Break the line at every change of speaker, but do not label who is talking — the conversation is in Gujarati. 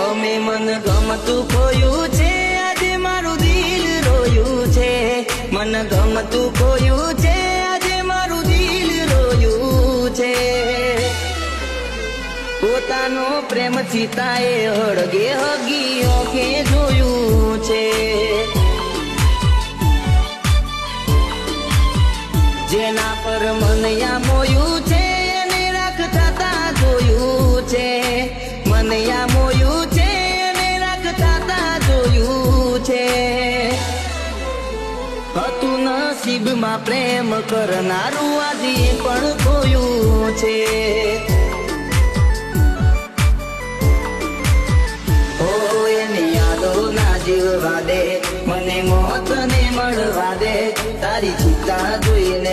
અમે મન ગમતું ખોયું છે, આજે મારું દિલ રોયું છે. મન ગમતું ખોયું છે, આજે મારું દિલ રોયું છે. પોતાનો પ્રેમ ચિતાએ હળગે હગી ઓખે જોયું છે. જેના પર મનયા મોયું છે એને રાખતા જોયું છે. મનયા મોયું છે એને રાખતા જોયું છે. હતું નસીબમાં પ્રેમ કરનારું આજે પણ ખોયું છે. ઓ એની યાદો ના જીવવા દે, મને મોત ને મળવા દે. તારી ચિંતા જોઈને